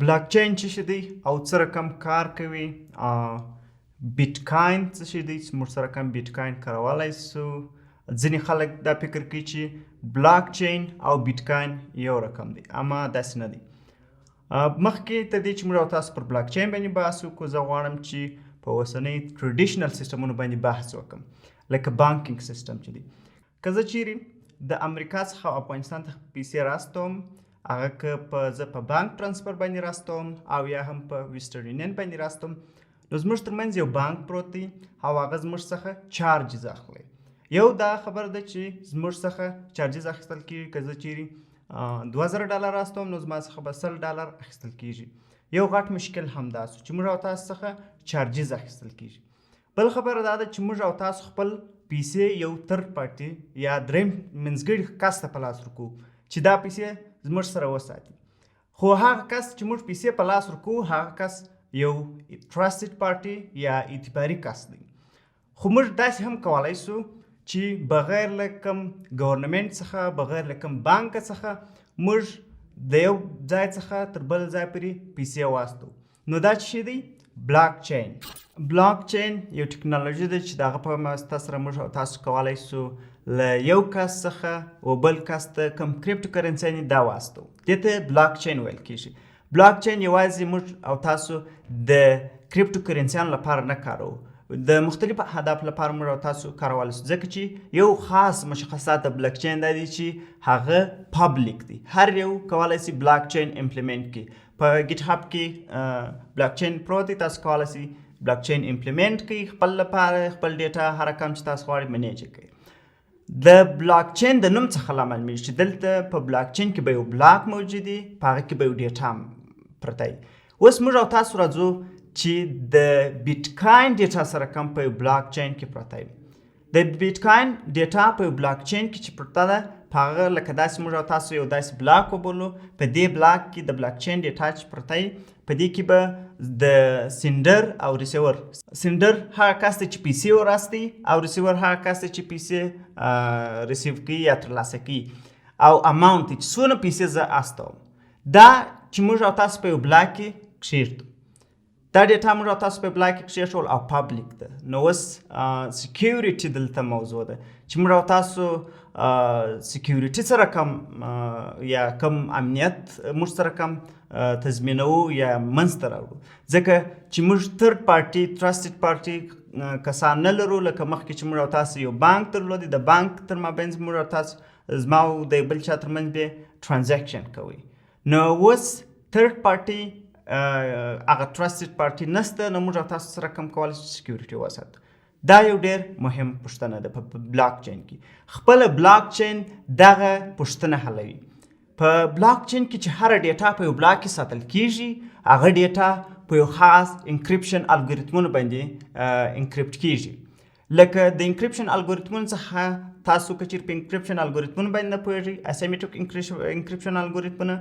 بلاک چین څه شی دی او څه رقم کار کوي؟ بیټکاین څه شی دی چې موږ سره کم بیټکاین کارولی سو؟ ځینې خلک دا فکر کوي چې بلاک چین او بیټکاین یو رقم دی، اما داسې نه دی. مخکې تر دې چې موږ او تاسو پر بلاک چین باندې بحث وکړو، زه غواړم چې په اوسنۍ ټریډیشنل سیسټمونو باندې بحث وکړم، لکه بانکینګ سیسټم چې دی. که زه چیرې د امریکا څخه افغانستان ته پیسې راستوم، هغه که زه په بانک ټرانسفر باندې راستوم او یا هم په ویسټرن یونین باندې راستوم، نو زموږ ترمنځ یو بانک پروت دی او هغه زموږ څخه چارجز اخلي. یو دا خبر ده چې زموږ څخه چارجز اخیستل کېږي. که زه چیرې $2000 راستوم، نو زما څخه به $100 اخیستل کېږي. یو غټ مشکل همدا سو چې موږ او تاسو څخه چارجز اخیستل کېږي. بل خبره دا ده چې موږ او تاسو خپل پیسې یو ترډ پارټي یا دریم منځګړي کس ته په لاس ورکوو چې دا پیسې زموږ سره وساتي. خو هغه کس چې موږ پیسې په لاس ورکوو، هغه کس یو ټرسټډ پارټي یا اعتباري کس دی. خو موږ داسې هم کولی سو چې بغیر له کوم ګورنمنټ څخه، بغیر له کوم بانک څخه موږ د یو ځای څخه تر بل ځای پورې پیسې واستو. نو دا څه شی دی؟ بلاک چین. بلاک چین یو ټکنالوژي ده چې د هغه په واسطه سره موږ او تاسو کولی سو له یو کس څخه و بل کس ته کوم کریپټو کرنسي دا واستو. دې ته بلاک چین ویل کېږي. بلاک چین یوازې موږ او تاسو د کریپټو کرنسیانو لپاره نه کاروو، د مختلفو اهداف لپاره موږ او تاسو کارولی سو، ځکه چې یو خاص مشخصات د بلاک چین دا دي چې هغه پابلیک دي. هر یو کولی سي بلاک چین امپلیمنټ کړي. په ګیټ هب کې بلاک چین پروت دی، تاسو کولی سي بلاک چین امپلیمنټ کړئ خپل لپاره، خپل ډیټا هر رقم چې تاسو غواړئ منیج کړئ. د بلاک چین د نوم څخه لامل میږي چې دلته په بلاک چین کې به یو بلاک موجود وي، په هغه کې به یو ډیټا پرته وي. اوس موږ او تاسو راځو چې د بیټکاین ډیټا سره کم په یو بلاک چین کې پرته وي. د بیټکاین ډیټا په یو بلاک چین کې چې پرته ده، په هغه لکه داسې موږ او تاسو یو داسې بلاک وبولو. په دې بلاک کې د بلاک چین ډیټا چې پرته وي، په دې کې به د سینډر او ریسیور، سینډر هغه کس دی چې پیسې وراستی، او ریسیور هغه کس دی چې پیسې ریسیو کوي یا ترلاسه کوي، او اماونت چې څونه پیسې زه استوم، دا چې موږ او تاسو په یو بلاک کې کښېږدو. دا ډیټا موږ او تاسو په بلاک کې کښېښول او پابلیک ده. نو اوس سیکیورټي دلته موضوع ده چې موږ او تاسو سیکیورټي سره کم یا کم امنیت موږ سره کم تضمینوو یا منځته راوړو، ځکه چې موږ ترډ پارټي ټرسټډ پارټي کسان نه لرو. لکه مخکې چې موږ او تاسو یو بانک درلودی، د بانک تر مابینځ موږ او تاسو زما او د بل چا ترمنځ به ټرانزیکشن کوئ. نو اوس ترډ پارټي هغه ټرسټډ پارټي نسته، نو موږ او تاسو سره کم کولی شو سیکیورټي وساتو. دا یو ډیر مهم پوښتنه ده په بلاک چین کې. خپل بلاک چین دغه پوښتنه حلوي. په بلاک چین کې چې هر ډیټا په یو بلاک کې ساتل کیږي، هغه ډیټا په یو خاص انکریپشن الګوریتمونو باندې انکریپټ کیږي. لکه د انکریپشن الګوریتمونو څخه تاسو که چیرې په انکریپشن الګوریتمونو باندې نه پوهیږئ، اسیمیټریک انکریپشن الګوریتمونه،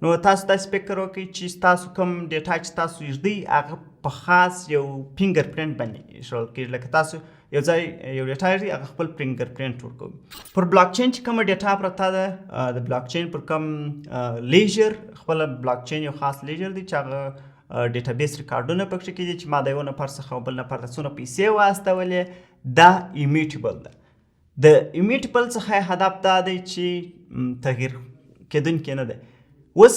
نو تاسو داسې فکر وکړئ چې تاسو کوم ډیټا چې تاسو یږدئ هغه په خاص یو فینګر پرنټ باندې ایښودل کېږي. لکه تاسو یو ځای یو ډیټا یږدئ، هغه خپل فینګر پرنټ ورکوي. پر بلاک چین چې کومه ډیټا پرته ده، د بلاک چین پر کوم لیژر، خپل بلاک چین یو خاص لیژر دی چې هغه ډیټابیس ریکارډونه پکښې کېږي چې ما د یو نفر څخه او بل نفر ته څونه پیسې واستولې، دا ایمیټیبل ده. د ایمیټیبل څخه هدف دا دی چې تغییر کېدونکی نه دی. اوس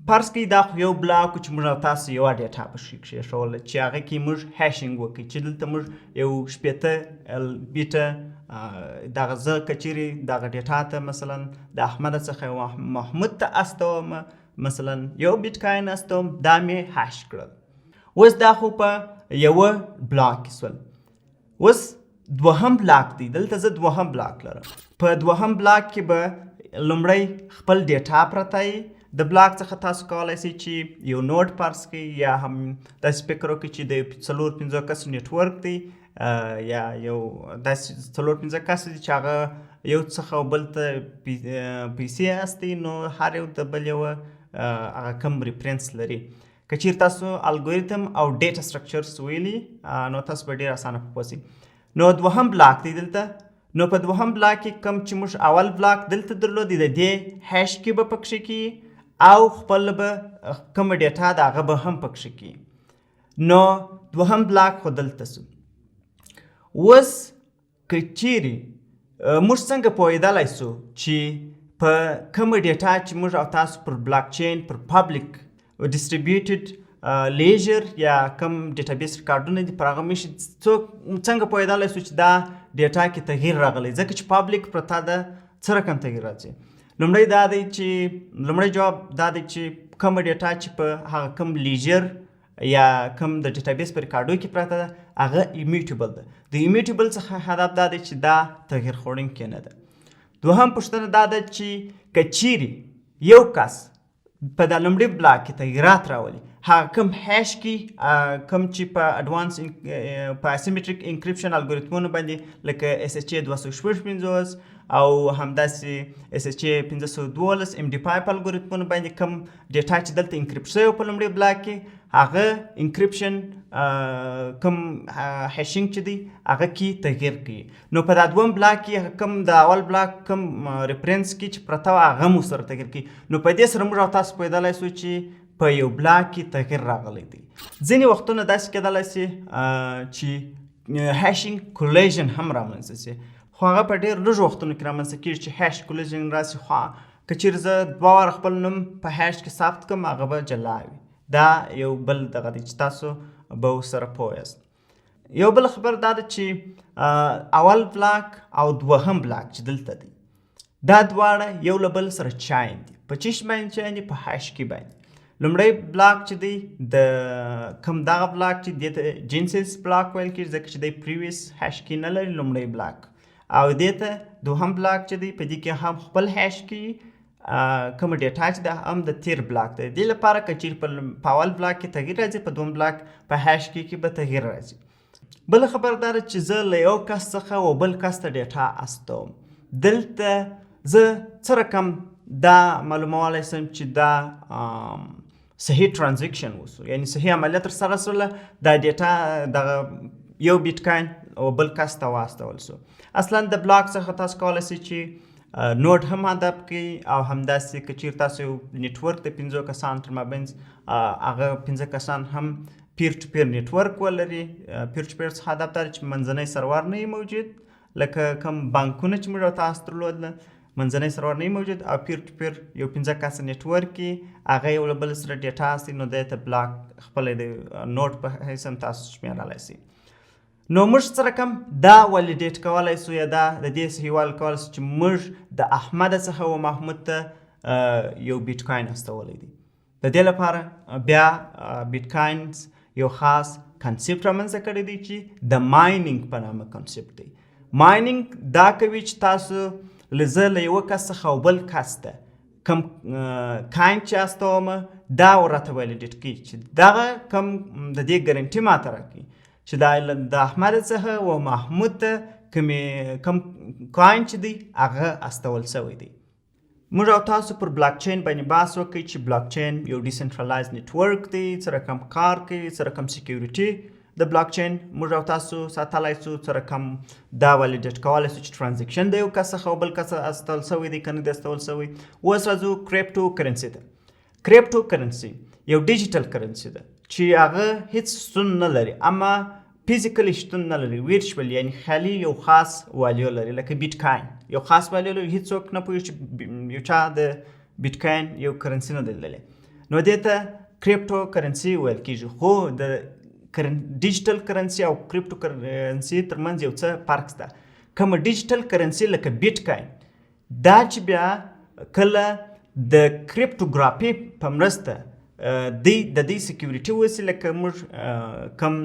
فرض کړئ دا خو یو بلاک چې موږ او تاسو یوه ډیټا پکښې کښېښوله چې هغه کې موږ هیشینګ وکړئ، چې دلته موږ یو 80 بیټه دغه زه که چیرې دغه ډیټا ته مثلا د احمد څخه یو محمود ته استوم، مثلا یو بیټکاین استوم، دا مې هش کړل. اوس دا خو په یوه بلاک کې سول. اوس دوهم بلاک دی، دلته زه دوهم بلاک لرم. په دوهم بلاک کې به لومړی خپل ډیټا پرته وي. د بلاک څخه تاسو کولی شئ چې یو نوډ فرض کړئ، یا هم داسې فکر وکړئ چې د 4-5 کسو نیټورک دی، یا یو داسې 4-5 کس دي چې هغه یو څخه بل ته پیسې استي، نو هر یو د بل یوه هغه کم ریفرنس لري. که چیرې تاسو الګوریتم او ډیټا سټرکچرز ویلي، نو تاسو به ډېر اسانه پوه شئ. نو دوهم بلاک دی دلته. نو په دوهم بلاک کې کوم چې موږ اول بلاک دلته درلودی، د دې هش کې به پکښې کې او خپل به کوم ډیټا د هغه به هم پکښې کړي. نو دوهم بلاک خو دلته سو. اوس که چیرې موږ څنګه پوهېدلی سو چې په کومه ډیټا چې موږ او تاسو پر بلاک چین پر پبلیک ډیسټریبیوټډ لیژر یا کوم ډیټابیس ریکارډونه دي پر هغه موږ څنګه پوهېدلی سو چې دا ډیټا کې تغییر راغلی ځکه چې پبلیک پرته ده څه رقم تغییر راځي. لومړی جواب دا دی چې کومه ډیټا چې په هغه کوم لیژر یا کوم د ډیټابیس په ریکارډو کې پرته ده هغه ایمیوټیبل ده. د ایمیوټیبل څخه هدف دا دی چې دا تغییر خوړونکې نه ده. دوهم پوښتنه دا ده چې که چیرې یو کس په دا لومړي بلاک کې تغییرات راولي هغه کوم هیش کې کوم چې په اډوانس په اسیمیټریک انکریپشن الګوریتمونو باندې لکه SHA 256 او همداسې SHA 512 MD5 الګوریتمونو باندې کوم ډیټا چې دلته انکریپټ شوی په لومړي بلاک کې هغه انکریپشن کوم هیشینګ چې دی هغه کې تغییر کوي. نو په دا دوم بلاک کې کوم د اول بلاک کوم ریفرنس کې چې پرته وه هغه مو سره تغییر کوي. نو په دې سره موږ او تاسو پوهېدلی سو چې په یو بلاک کې تغییر راغلی دی. ځینې وختونه داسې کېدلی سي چې هیشینګ کولیژن هم رامنځته سي خو هغه په ډېر لږو وختونو کې رامنځته کېږي چې هیش کولیژن راسي خو که چیرې زه 2 واره خپل نوم په هیش کې ثبت کړم هغه به جلا وي. دا یو بل دغه دی چې تاسو به ورسره پوه یاست. یو بل خبر دا ده چې اول بلاک او دوهم بلاک چې دلته دی دا دواړه یو له بل سره چاین دي. په چیش باندې چاین دي؟ په هیش کې باندې. لومړی بلاک چې دی د کوم دغه بلاک چې دې ته جینسیس بلاک ویل کېږي ځکه چې دی پریویس هیش کې نه لري لومړی بلاک، او دې ته دوهم بلاک چې دی په دې کې هم خپل هیش کې کوم ډیټا چې ده هم د تیر بلاک دی. دې لپاره که چیرې په اول بلاک کې تغییر راځي په دوم بلاک په هیش کې به تغییر راځي. بله خبر دا ده چې زه له یو کس څخه و بل کس ته ډیټا استوم. دلته زه څه رقم دا معلومولی سم چې دا صحیح ترانزیکشن وسو، یعنی صحیح عملیات ترسره سوله، دا ډیټا دغه یو بیټ کوین او بل کس ته واستول سو. اصلا د بلاک څخه تاسو کولی سئ چې نوټ هم هدف کړئ او همداسې که چیرې تاسو یو نیټورک د 5 کسانو تر مابینځ هغه 5 کسان هم پیر ټو پیر نیټورک ولري. پیر ټو پیر څخه هدف دا چې منځنی سرور نه وي موجود لکه کوم بانکونه چې موږ تاسو درلودله منځنی سرور نه موجود، او پیر ټو پیر یو 5 کسه نیټورک کې هغه یو له بل سره ډیټا هستي، نو دی ته بلاک خپله د نوټ په حیث هم تاسو شمېرلی سئ. نو موږ څه رقم دا ولیډیټ کولی سو یا دا د دې صحیحوالی کولی سو چې موږ د احمد څخه و محمود ته یو بیټ کوین استولی دی. د دې لپاره بیا بیټ کوینز یو خاص کنسپټ رامنځته کړی دی چې د ماینینګ په نامه کنسپټ دی. ماینینګ دا کوي چې تاسو زه له یوه کس څخه او بل کس ته کوم کاین چې استومه دا ورته ولیډیټ کوي چې دغه کوم د دې ګارنټي ماته راکوي چې دا د احمد څخه و محمود ته کوم کاین چې دی هغه استول سوی دی. موږ او تاسو پر بلاک چین باندې بحث وکړئ چې بلاک چین یو ډیسنټرلایز نیټورک دی، څه رقم کار کوي، څه رقم سیکیورټي د بلاک چین موږ او تاسو ساتلی سو، څه رقم دا ولیډیټ کولی سو چې ټرانزیکشن د یو کس څخه او بل کس استول سوی دی که نه دی استول سوی. اوس راځو کریپټو کرنسي ته. کریپټو کرنسي یو ډیجیټل کرنسي ده چې هغه هیڅ شتون نه لري، اما فیزیکلی شتون نه لري، ویرچوال یعنی خیالي یو خاص والیو لري لکه بیټ کوین یو خاص والیو لري. هیڅوک نه پوهېږي چې یو چا د بیټ کوین یو کرنسي نه دی لیدلی، نو دې ته کریپټو کرنسي ویل کېږي. خو د ډیجیټل کرنسي او کریپټو کرنسي ترمنځ یو څه فرق شته. کومه ډیجیټل کرنسي لکه بیټ کوین دا چې بیا کله د کریپټوګرافي په مرسته د دې سیکیورټي وسیله که موږ کوم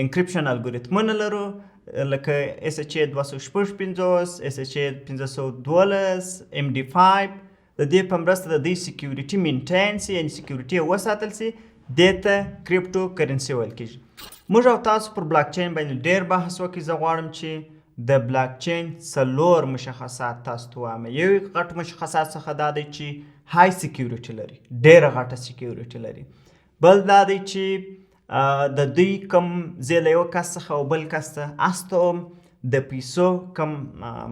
انکریپشن الګوریتمونه لرو لکه SHA 256 SHA 512 MD5 د دې په مرسته د دې سیکیورټي مینټین سي، یعنې سیکیورټي وساتل سي، دې ته کریپټو کرنسي ویل کېږي. موږ او تاسو پر بلاک چین باندې ډېر بحث وکړئ. زه غواړم چې د بلاک چین 4 مشخصات تاسو ته ووایم. یو غټ مشخصات څخه دا دی چې های سیکیورټي لري، ډېره غټه سیکیورټي لري. بل دا دی چې د دوی کوم زه له یو کس څخه او بل کس ته استوم د پیسو کوم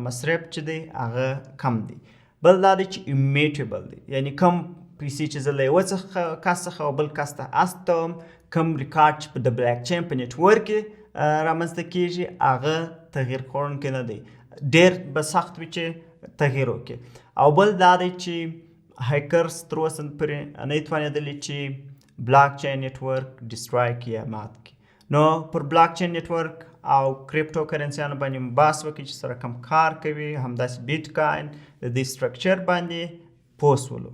مصرف چې دی هغه کم دی. بل دا دی چې ایمیټیبل دی، یعنی کوم پیسې چې زه له یوه کس څخه او بل کس ته استوم، کوم ریکارډ چې په د بلاک چین په نیټورک کې رامنځته کیږي هغه تغییر کوونکی نه دی، ډېر به سخت وي چې تغییر وکړي. او بل دا دی چې هیکرز تر اوسه پورې نه توانېدلي چې بلاک چین نیټورک ډسټرای کړي یا مات کړي. نو پر بلاک چین نیټورک او کریپټو کرنسیانو باندې بحث وکړي چې سره کوم کار کوي، همداسې بیټ کاین د دې سټرکچر باندې پوه شولو.